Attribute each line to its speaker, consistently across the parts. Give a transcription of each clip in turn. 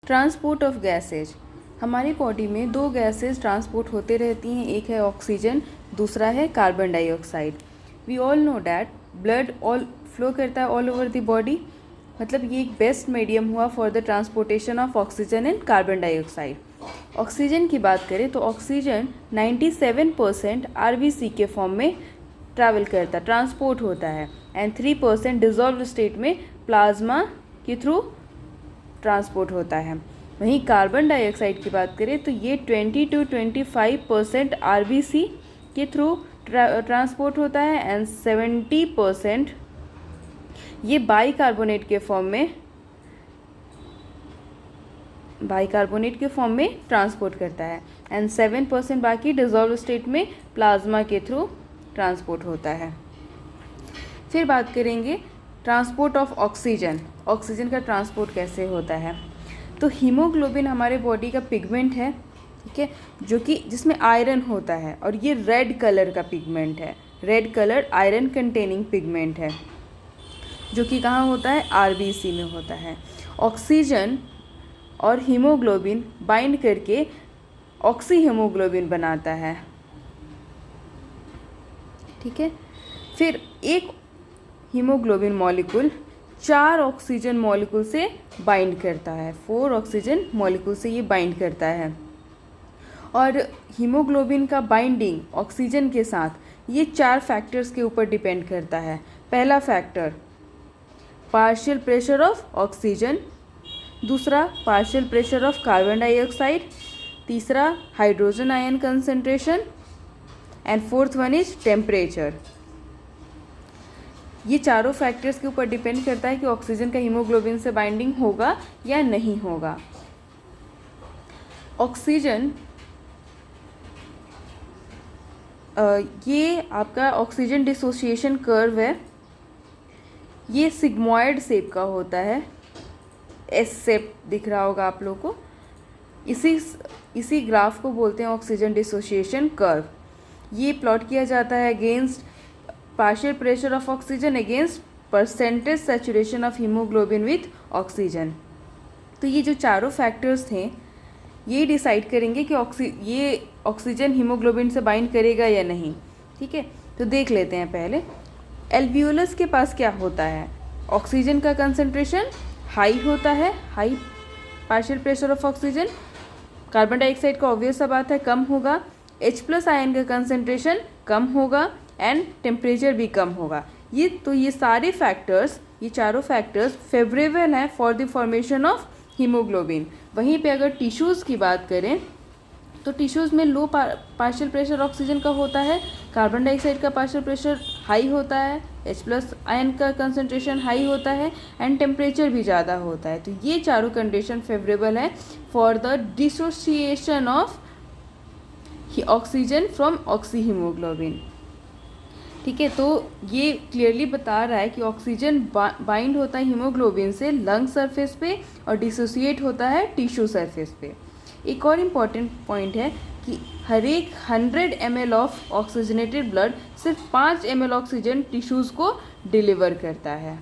Speaker 1: Transport of gases. हमारी body में दो गैसेज ट्रांसपोर्ट होते रहती हैं, एक है ऑक्सीजन, दूसरा है carbon dioxide. We all know that blood all flow करता है ऑल ओवर द बॉडी, मतलब ये एक बेस्ट मीडियम हुआ for the transportation of oxygen and carbon dioxide. Oxygen की बात करें तो ऑक्सीजन 97% आरबीसी के फॉर्म में ट्रैवल करता, ट्रांसपोर्ट होता है, एंड 3% डिजॉल्व स्टेट में प्लाज्मा के थ्रू ट्रांसपोर्ट होता है। वहीं कार्बन डाइऑक्साइड की बात करें तो ये 20 to 25% आरबीसी के थ्रू ट्रांसपोर्ट होता है, एंड 70% ये बाइकार्बोनेट के फॉर्म में ट्रांसपोर्ट करता है, एंड 7% बाकी डिजॉल्व स्टेट में प्लाज्मा के थ्रू ट्रांसपोर्ट होता है। फिर बात करेंगे ट्रांसपोर्ट ऑफ ऑक्सीजन। ऑक्सीजन का ट्रांसपोर्ट कैसे होता है? तो हीमोग्लोबिन हमारे बॉडी का पिगमेंट है, ठीक है, जो कि जिसमें आयरन होता है, और ये रेड कलर का पिगमेंट है। Red colour iron containing pigment है, जो कि कहाँ होता है? आरबीसी में होता है। ऑक्सीजन और हीमोग्लोबिन बाइंड करके ऑक्सी हीमोग्लोबिन बनाता है, ठीक है। फिर एक हीमोग्लोबिन मॉलिक्यूल 4 ऑक्सीजन मॉलिक्यूल से बाइंड करता है, 4 ऑक्सीजन मॉलिक्यूल से ये बाइंड करता है। और हीमोग्लोबिन का बाइंडिंग ऑक्सीजन के साथ ये 4 फैक्टर्स के ऊपर डिपेंड करता है। पहला factor partial pressure of oxygen, दूसरा partial pressure of carbon dioxide, तीसरा hydrogen ion concentration, and fourth one is temperature. ये चारों फैक्टर्स के ऊपर डिपेंड करता है कि ऑक्सीजन का हीमोग्लोबिन से बाइंडिंग होगा या नहीं होगा। ऑक्सीजन ये आपका ऑक्सीजन डिसोसिएशन कर्व है, ये सिग्मॉइड शेप का होता है, एस शेप दिख रहा होगा आप लोगों को। इसी ग्राफ को बोलते हैं ऑक्सीजन डिसोसिएशन कर्व। ये प्लॉट किया जाता है against partial pressure of oxygen against percentage saturation of haemoglobin with oxygen. तो ये जो चारों फैक्टर्स थे ये डिसाइड करेंगे कि ये ऑक्सीजन हीमोग्लोबिन से बाइंड करेगा या नहीं, ठीक है। तो देख लेते हैं पहले। एल्वियोलस के पास क्या होता है? ऑक्सीजन का कंसंट्रेशन हाई होता है, high partial pressure of oxygen. Carbon dioxide का ऑब्वियस सा बात है कम होगा। H+ आयन का कंसंट्रेशन कम होगा, एंड टेम्परेचर भी कम होगा। ये सारे फैक्टर्स, ये चारों फैक्टर्स फेवरेबल हैं for the formation of haemoglobin. वहीं पे अगर टिश्यूज़ की बात करें तो टिश्यूज़ में लो पार्शियल प्रेशर ऑक्सीजन का होता है, कार्बन डाइऑक्साइड का पार्शियल प्रेशर हाई होता है, H+ आयन का कंसंट्रेशन हाई होता है, एंड टेम्परेचर भी ज़्यादा होता है। तो ये चारों कंडीशन फेवरेबल है for the dissociation of oxygen from oxy haemoglobin, ठीक है। तो ये क्लियरली बता रहा है कि ऑक्सीजन बाइंड होता है हीमोग्लोबिन से लंग सरफेस पे और डिसोसिएट होता है टिश्यू सरफेस पे। एक और इम्पॉर्टेंट पॉइंट है कि हर एक 100 ml ऑफ ऑक्सीजनेटेड ब्लड सिर्फ 5 ml ऑक्सीजन टिश्यूज़ को डिलीवर करता है।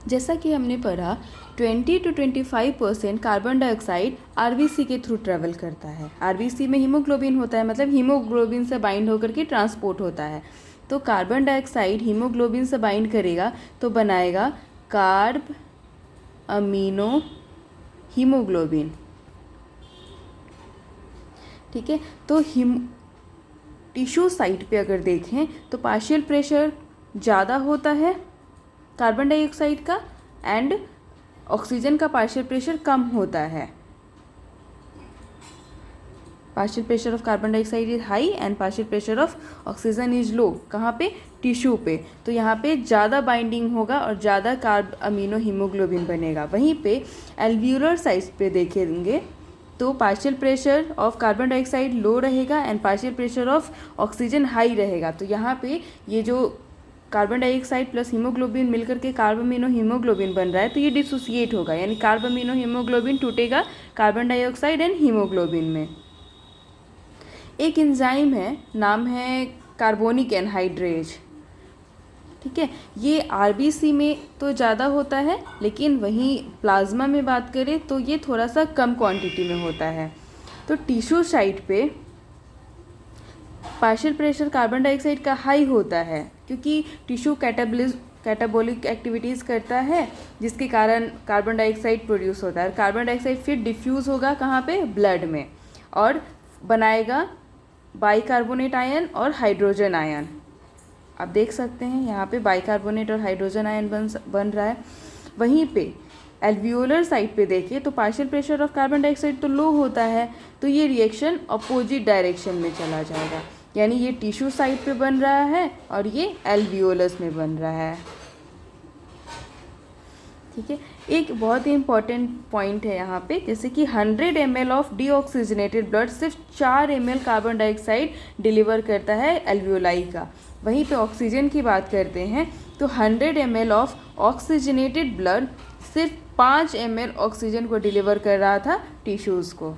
Speaker 1: जैसा कि हमने पढ़ा 20 to 25% कार्बन डाइऑक्साइड आरबीसी के थ्रू ट्रेवल करता है। आरबीसी में हीमोग्लोबिन होता है, मतलब हीमोग्लोबिन से बाइंड होकर के ट्रांसपोर्ट होता है। तो कार्बन डाइऑक्साइड हीमोग्लोबिन से बाइंड करेगा तो बनाएगा कार्ब अमीनो हीमोग्लोबिन, ठीक है। तो टिश्यू साइट पे अगर देखें तो पार्शियल प्रेशर ज़्यादा होता है कार्बन डाइऑक्साइड का, एंड ऑक्सीजन का पार्शियल प्रेशर कम होता है। Partial pressure of carbon dioxide is high and partial pressure of oxygen is low. कहाँ पे? टिश्यू पे। तो यहाँ पे ज़्यादा बाइंडिंग होगा और ज़्यादा कार्ब अमीनो हीमोग्लोबिन बनेगा। वहीं पे एल्वियोलर साइट पे देखेंगे तो partial pressure of carbon dioxide low रहेगा and partial pressure of oxygen high रहेगा। तो यहाँ पे ये जो कार्बन डाइऑक्साइड प्लस हीमोग्लोबिन मिलकर के कार्बामिनो हीमोग्लोबिन बन रहा है, तो ये डिसोसिएट होगा, यानी कार्बामिनो हीमोग्लोबिन टूटेगा कार्बन डाइऑक्साइड एंड हीमोग्लोबिन में। एक एंजाइम है, नाम है कार्बोनिक एनहाइड्रेज, ठीक है। ये आरबीसी में तो ज़्यादा होता है, लेकिन वहीं प्लाज्मा में बात करें तो ये थोड़ा सा कम क्वांटिटी में होता है। तो टिश्यू साइट पे पार्शियल प्रेशर कार्बन डाइऑक्साइड का हाई होता है, क्योंकि टिश्यू कैटाबॉलिक एक्टिविटीज़ करता है, जिसके कारण कार्बन डाइऑक्साइड प्रोड्यूस होता है। कार्बन डाइऑक्साइड फिर डिफ्यूज़ होगा कहाँ पे, ब्लड में, और बनाएगा बाइकार्बोनेट आयन और हाइड्रोजन आयन। आप देख सकते हैं यहाँ पे बाइकार्बोनेट और हाइड्रोजन आयन बन रहा है। वहीं पे एल्वियोलर साइड पे देखें तो partial pressure of carbon dioxide तो लो होता है, तो ये रिएक्शन अपोजिट डायरेक्शन में चला जाएगा, यानी ये टिश्यू साइड पे बन रहा है और ये एल्वियोलस में बन रहा है। ठीक है। एक बहुत ही इम्पॉर्टेंट पॉइंट है यहाँ पे, जैसे कि 100 ml ऑफ डीऑक्सीजनेटेड ब्लड सिर्फ 4 ml कार्बन डाइऑक्साइड डिलीवर करता है एल्वियोलाई का। वहीं पे ऑक्सीजन की बात करते हैं तो 100 ml ऑफ ऑक्सीजनेटेड ब्लड सिर्फ 5 ml ऑक्सीजन को डिलीवर कर रहा था टिश्यूज़ को।